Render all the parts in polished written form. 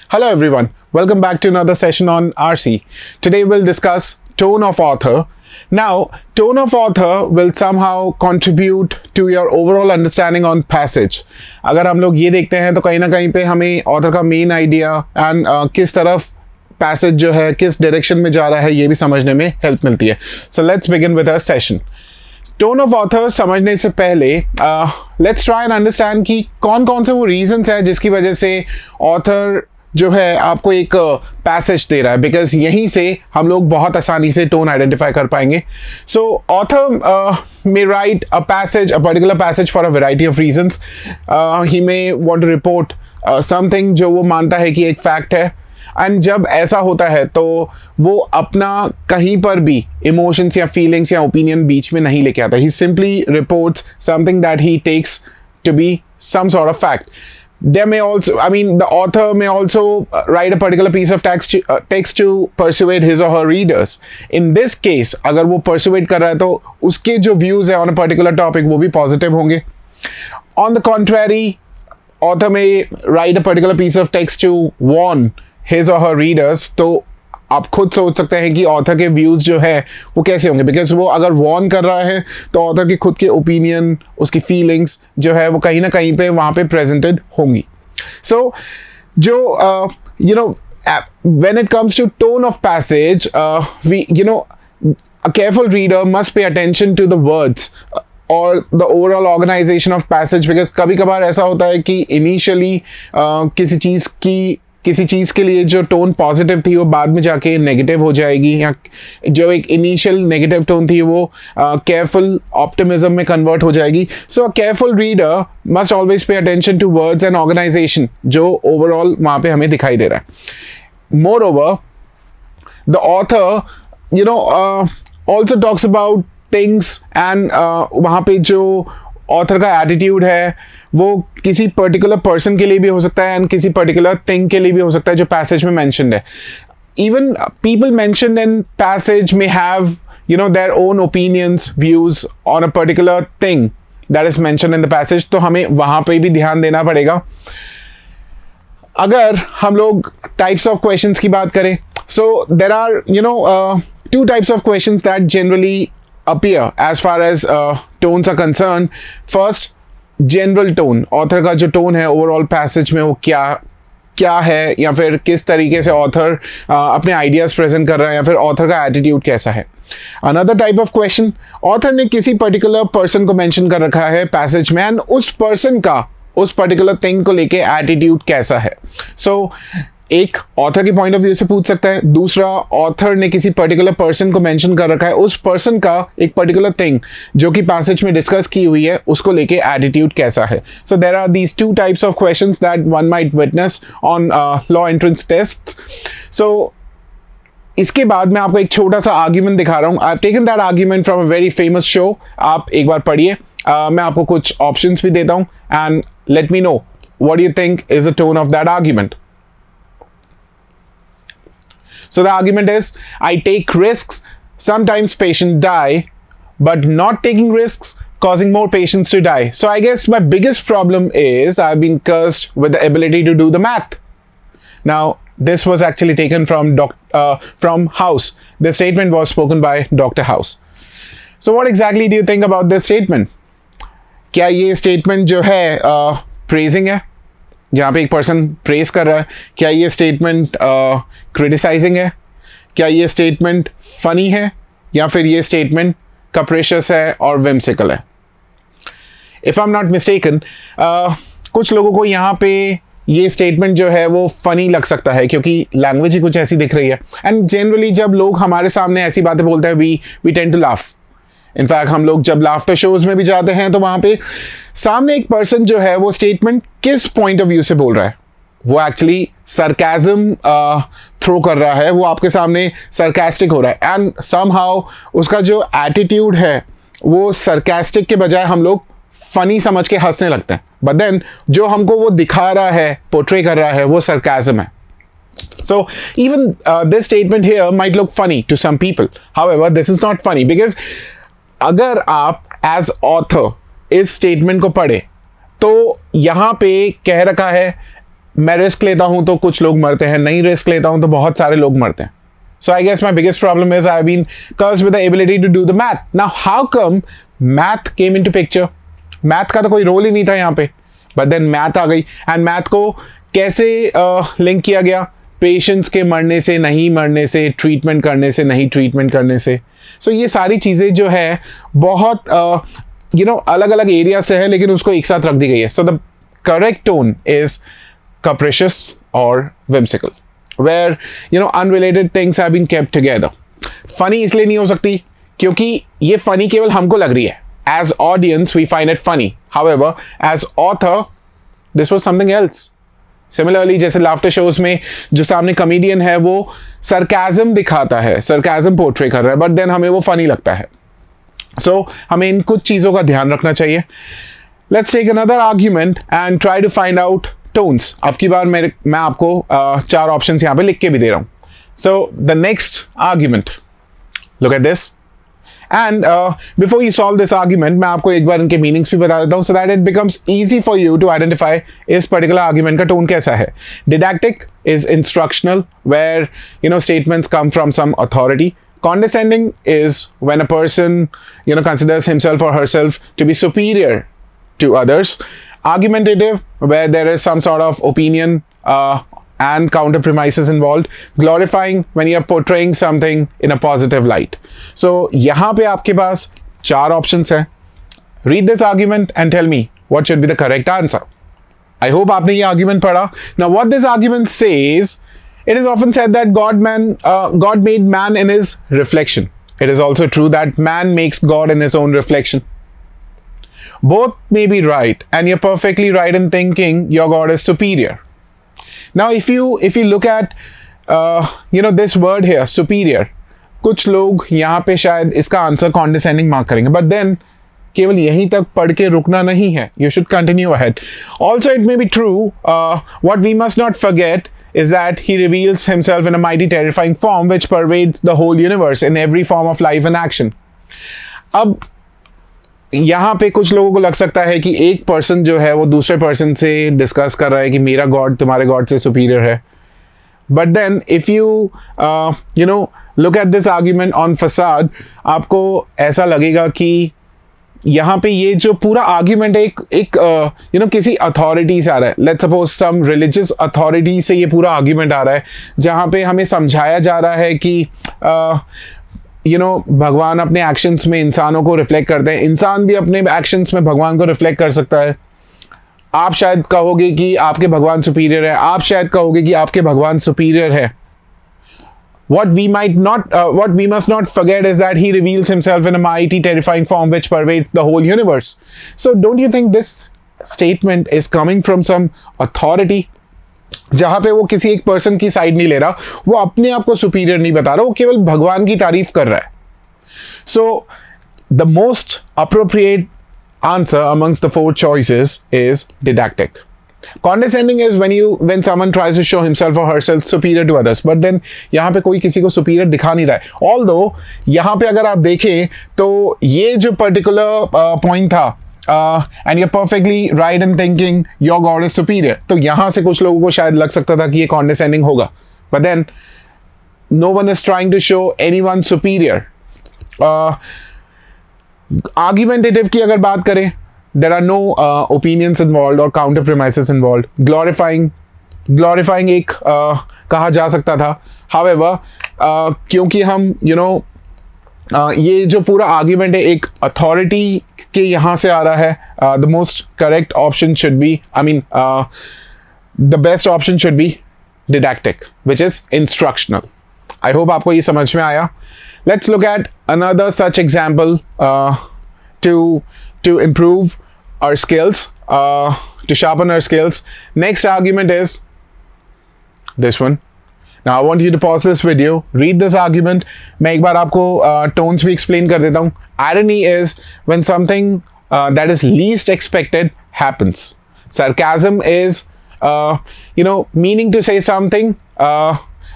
Hello everyone, welcome back to another session on RC. Today we'll discuss tone of author. Now, tone of author will somehow contribute to your overall understanding on passage. अगर हम लोग ये देखते हैं तो कहीं ना कहीं पे हमें author का main idea and किस तरफ passage जो है किस direction में जा रहा है ये भी समझने में help मिलती है. So let's begin with our session. Tone of author समझने से पहले लेट्स ट्राई एंड अंडरस्टैंड कि कौन कौन से वो रीजंस हैं जिसकी वजह से ऑथर जो है आपको एक पैसेज दे रहा है, बिकॉज यहीं से हम लोग बहुत आसानी से टोन आइडेंटिफाई कर पाएंगे. सो author may write a passage, a particular passage for a variety of reasons. He may want to report something जो वो मानता है कि एक फैक्ट है, एंड जब ऐसा होता है तो वो अपना कहीं पर भी इमोशंस या फीलिंग्स या ओपिनियन बीच में नहीं लेके आता. He simply reports something that he takes to be some sort of fact. There may also, the author may also write a particular piece of text to persuade his or her readers. In this case, अगर वो persuade कर रहा है तो उसके जो views है on a particular topic वो भी positive होंगे. On the contrary, author may write a particular piece of text to warn his or her readers. तो आप खुद सोच सकते हैं कि ऑथर के व्यूज़ जो है वो कैसे होंगे, बिकॉज वो अगर वॉर्न कर रहा है तो ऑथर के खुद के ओपिनियन, उसकी फीलिंग्स जो है वो कहीं ना कहीं पे वहाँ पे प्रेजेंटेड होंगी. सो जो when it comes to tone of passage, a careful reader must pay attention to the words or the overall organization of passage, because कभी कभार ऐसा होता है कि इनिशियली किसी चीज़ के लिए जो टोन पॉजिटिव थी वो बाद में जाके नेगेटिव हो जाएगी, या जो एक इनिशियल नेगेटिव टोन थी वो केयरफुल ऑप्टिमिज्म में कन्वर्ट हो जाएगी. So a careful reader must always pay attention to words and organisation जो ओवरऑल वहाँ पे हमें दिखाई दे रहा है. Moreover, the author also talks about things, and वहाँ पे जो ऑथर का एटीट्यूड है वो किसी पर्टिकुलर पर्सन के लिए भी हो सकता है एंड किसी पर्टिकुलर थिंग के लिए भी हो सकता है जो पैसेज में मेंशन्ड है. Even people mentioned in passage में have their own opinions, views on a particular thing that is mentioned in the passage. तो हमें वहां पे भी ध्यान देना पड़ेगा. अगर हम लोग टाइप्स ऑफ क्वेश्चंस की बात करें, so there are two types of questions that generally appear as far as tones are concerned. First, general tone. Author का जो टोन है ओवरऑल पैसेज में वो क्या है, या फिर किस तरीके से ऑथर अपने आइडियाज प्रेजेंट कर रहा है, या फिर ऑथर का एटीट्यूड कैसा है. Another type of question, author ने किसी पर्टिकुलर पर्सन को मेंशन कर रखा है पैसेज में, एंड उस पर्सन का उस पर्टिकुलर थिंग को लेके एटीट्यूड कैसा है. सो एक ऑथर के पॉइंट ऑफ व्यू से पूछ सकता है, दूसरा ऑथर ने किसी पर्टिकुलर पर्सन को मेंशन कर रखा है, उस पर्सन का एक पर्टिकुलर थिंग जो कि पैसेज में डिस्कस की हुई है उसको लेके एटीट्यूड कैसा है. So there are these two types of questions that one might witness on law entrance tests. सो इसके बाद मैं आपको एक छोटा सा आर्ग्यूमेंट दिखा रहा हूँ. I have taken that argument from a very famous show. आप एक बार पढ़िए. मैं आपको कुछ ऑप्शंस भी देता हूँ, and let me know what you think is the tone of that argument. So the argument is, I take risks, sometimes patients die, but not taking risks causing more patients to die. So I guess my biggest problem is I've been cursed with the ability to do the math. Now, this was actually taken from House. The statement was spoken by Dr. House. So what exactly do you think about this statement? क्या ये statement जो है praising है, जहाँ पे एक person press कर रहा है? क्या ये स्टेटमेंट क्रिटिसाइजिंग है? क्या ये स्टेटमेंट फनी है, या फिर ये स्टेटमेंट कैप्रिशियस है और विम्सिकल है? If I am not mistaken, कुछ लोगों को यहाँ पे ये स्टेटमेंट जो है वो फनी लग सकता है क्योंकि लैंग्वेज ही कुछ ऐसी दिख रही है. एंड जनरली जब लोग हमारे सामने ऐसी बातें बोलते हैं, we tend to laugh. In fact हम लोग जब लाफ्टर शोज में भी जाते हैं तो वहाँ पे सामने एक पर्सन जो है वो स्टेटमेंट किस पॉइंट ऑफ व्यू से बोल रहा है, वो एक्चुअली सरकाज़म थ्रो कर रहा है, वो आपके सामने सरकास्टिक हो रहा है, एंड समहाउ उसका जो एटीट्यूड है वो सरकास्टिक के बजाय हम लोग फनी समझ के हंसने लगते हैं. बट देन जो हमको वो दिखा रहा है, पोर्ट्रे कर रहा है, वो सरकाज़म है. So even this statement here might look funny to some people. However, this is not funny because अगर आप as author इस स्टेटमेंट को पढ़े तो यहाँ पे कह रखा है मैं रिस्क लेता हूं तो कुछ लोग मरते हैं, नहीं रिस्क लेता हूं तो बहुत सारे लोग मरते हैं. So I guess my biggest problem is I've been cursed with the ability to do the math. Now how come math came into picture? Math का तो कोई रोल ही नहीं था यहाँ पे, but then math आ गई. And math को कैसे लिंक किया गया? पेशेंट्स के मरने से, नहीं मरने से, ट्रीटमेंट करने से, नहीं ट्रीटमेंट करने से. So ये सारी चीज़ें जो है बहुत अलग अलग एरिया से है, लेकिन उसको एक साथ रख दी गई है. So the correct tone is capricious or whimsical, where unrelated things have been kept together. Funny इसलिए नहीं हो सकती क्योंकि ये funny केवल हमको लग रही है. As audience we find it funny. However, as author this was something else. Similarly, जैसे लाफ्टर शोज में जो सामने कॉमेडियन है वो सरकाज़म दिखाता है, सरकाज़म पोर्ट्रे कर रहा है, बट देन हमें वो फनी लगता है. सो हमें इन कुछ चीज़ों का ध्यान रखना चाहिए. Let's take another argument and try to find out tones. अब की बार मैं आपको 4 ऑप्शंस यहाँ पे लिख के भी दे रहा हूँ. So the next argument, look at this. And before you solve this argument, मैं आपको एक बार इनके मीनिंग्स भी बता देता हूँ so that it becomes easy for you to identify इस particular argument का tone कैसा है. Didactic is instructional, where statements come from some authority. Condescending is when a person considers himself or herself to be superior to others. Argumentative, where there is some sort of opinion and counter premises involved. Glorifying, when you are portraying something in a positive light. So यहाँ पे आपके पास 4 options हैं. Read this argument and tell me what should be the correct answer. I hope आपने ये argument पढ़ा. Now what this argument says, it is often said that God made man in his reflection. It is also true that man makes God in his own reflection. Both may be right, and you're perfectly right in thinking your God is superior. Now if you look at this word here, superior, कुछ लोग यहाँ पे शायद इसका answer condescending mark करेंगे, but then केवल यहीं तक पढ़ के रुकना नहीं है. You should continue ahead. Also it may be true, what we must not forget is that he reveals himself in a mighty terrifying form which pervades the whole universe in every form of life and action. अब यहाँ पे कुछ लोगों को लग सकता है कि एक पर्सन जो है वो दूसरे पर्सन से डिस्कस कर रहा है कि मेरा गॉड तुम्हारे गॉड से सुपीरियर है. But then if you look at this argument on फसाद, आपको ऐसा लगेगा कि यहाँ पे ये जो पूरा आर्ग्यूमेंट है एक किसी अथॉरिटी से आ रहा है. Let's suppose some religious authority से ये पूरा आर्ग्यूमेंट आ रहा है, जहाँ पे हमें समझाया जा रहा है कि भगवान अपने एक्शंस में इंसानों को रिफ्लेक्ट करते हैं, इंसान भी अपने एक्शंस में भगवान को रिफ्लेक्ट कर सकता है. आप शायद कहोगे कि आपके भगवान सुपीरियर है, आप शायद कहोगे कि आपके भगवान सुपीरियर है. What we must not forget is that he reveals himself in a mighty, terrifying form which pervades the whole universe. So don't you think this statement is coming from some authority? जहां पे वो किसी एक person की side नहीं ले रहा, वो अपने आप को सुपीरियर नहीं बता रहा, वो केवल भगवान की तारीफ कर रहा है. So the most appropriate answer amongst the 4 choices is didactic. Condescending is when someone tries to show himself or herself superior to others, but then यहाँ पे कोई किसी को superior दिखा नहीं रहा है. Although यहाँ पे अगर आप देखें तो ये जो particular point था, and you're perfectly right in thinking your God is superior, तो यहाँ से कुछ लोगों को शायद लग सकता था कि ये condescending होगा, but then no one is trying to show anyone superior. Argumentative की अगर बात करें, there are no opinions involved or counter premises involved. Glorifying एक कहा जा सकता था. However, क्योंकि हम ये जो पूरा आर्ग्यूमेंट है एक अथॉरिटी के यहाँ से आ रहा है, the most correct option should be, the best option should be didactic, which is instructional. I hope आपको ये समझ में आया. Let's look at another such example to improve our skills, to sharpen our skills. Next argument is this one. Now I want you to pause this video, read this argument. मैं एक बार आपको tones भी explain कर देता हूँ. Irony is when something that is least expected happens. Sarcasm is meaning to say something.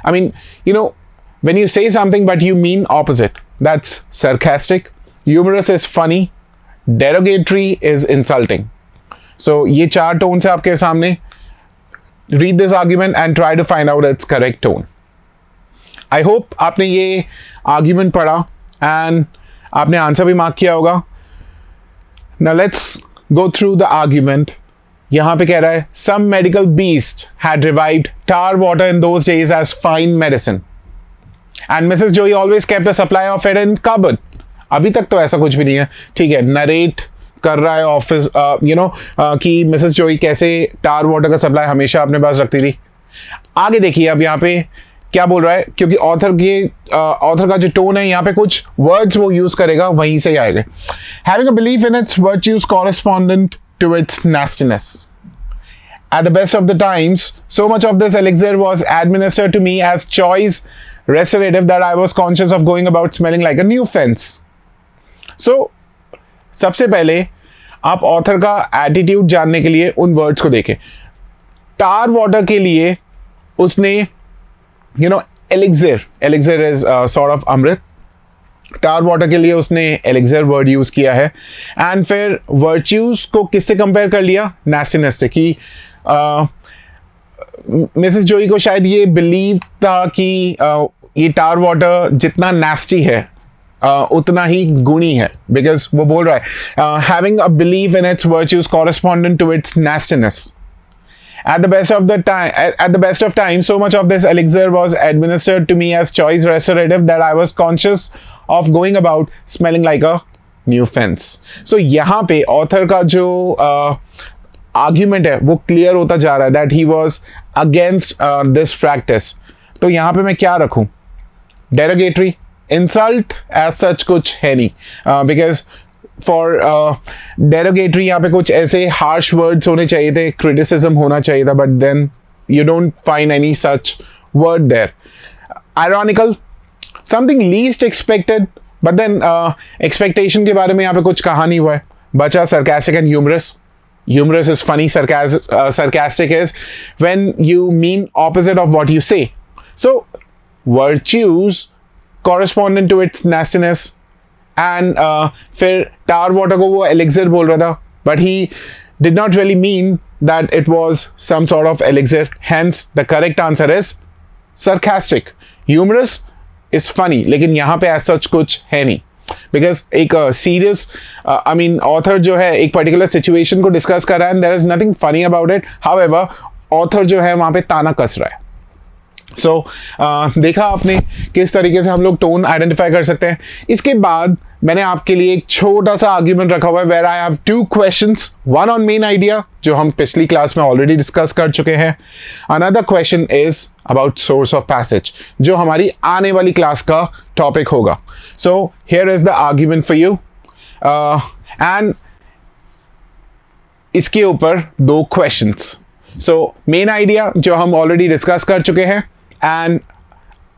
When you say something but you mean opposite, that's sarcastic. Humorous is funny. Derogatory is insulting. So ये 4 tones है आपके सामने. read this argument and try to find out its correct tone. I hope आपने ये argument पढ़ा and आपने answer भी mark किया होगा. Now let's go through the argument. यहाँ पे कह रहा है some medical beast had revived tar water in those days as fine medicine and Mrs. Joey always kept a supply of it in cupboard. अभी तक तो ऐसा कुछ भी नहीं है. ठीक है, नरेट कर रहा है ऑफिस कि मिसेस जोई कैसे टार वाटर का सप्लाई हमेशा अपने पास रखती थी. आगे देखिए अब यहाँ पे क्या बोल रहा है, क्योंकि ऑथर का जो टोन है यहाँ पे कुछ वर्ड्स वो यूज करेगा वहीं से आएगा. Having a belief in its virtues correspondent to its nastiness. At the best of the times, so much of this elixir was administered to me as choice restorative that I was conscious of going about smelling like a new fence. So, सबसे पहले आप author का attitude जानने के लिए उन words को देखें. टार वाटर के लिए उसने elixir is sort of amrit. Tar water के लिए उसने elixir वर्ड यूज किया है. एंड फिर वर्च्यूज को किससे कंपेयर कर लिया? नेस्टीनेस से. कि मिसेस जोई को शायद ये बिलीव था कि ये टार वाटर जितना नेस्टी है उतना ही गुणी है. बिकॉज वो बोल रहा है having a believe in its virtues correspondent to its nastiness. At the best of times, so much of this elixir was administered to me as choice restorative that I was conscious of going about smelling like a new fence. So यहाँ पे author का जो argument है वो clear होता जा रहा है that he was against this practice. तो यहाँ पे मैं क्या रखूँ? Derogatory, insult as such कुछ है नहीं. Because फॉर डेरोगेटरी यहाँ पे कुछ ऐसे हार्श वर्ड्स होने चाहिए थे, क्रिटिसिज्म होना चाहिए था, but then you don't find any such word there. Ironical, something least expected, but then expectation के बारे में यहाँ पे कुछ कहा नहीं हुआ है. बचा sarcastic and humorous. Humorous is funny, sarcastic is when you mean opposite of what you say. So virtues correspondent to its nastiness. And फिर टार वाटर को वो elixir बोल रहा था, but he did not really mean that it was some sort of elixir. Hence the correct answer is sarcastic. Humorous is funny, लेकिन यहाँ पे as such कुछ है नहीं. बिकॉज एक सीरियस ऑथर जो है एक पर्टिकुलर सिचुएशन को डिस्कस कर रहा है and there is nothing funny about it. However author जो है वहाँ पे ताना कस रहा है. सो देखा आपने किस तरीके से हम लोग टोन आइडेंटिफाई कर सकते हैं. इसके बाद मैंने आपके लिए एक छोटा सा आर्ग्यूमेंट रखा हुआ है where I have 2 questions, one on main idea जो हम पिछली क्लास में ऑलरेडी डिस्कस कर चुके हैं. Another question is about source of passage जो हमारी आने वाली क्लास का टॉपिक होगा. So here is the argument for you and इसके ऊपर 2 क्वेश्चंस. सो मेन आइडिया जो हम ऑलरेडी डिस्कस कर चुके हैं and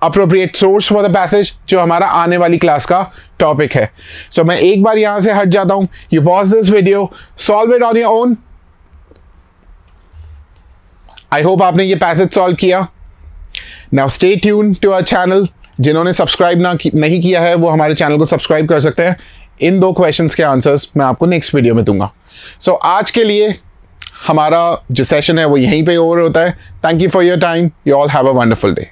appropriate source for the passage जो हमारा आने वाली क्लास का टॉपिक है. सो मैं एक बार यहां से हट जाता हूं. You pause this video, solve it on your own. I hope आपने ये पैसेज सॉल्व किया. Now stay tune to our channel. जिन्होंने सब्सक्राइब नहीं किया है वो हमारे चैनल को सब्सक्राइब कर सकते हैं. इन 2 क्वेश्चंस के आंसर्स मैं आपको नेक्स्ट वीडियो में दूंगा. सो आज के लिए हमारा जो सेशन है वो यहीं पे ओवर होता है. Thank you for your time. You all have a wonderful day.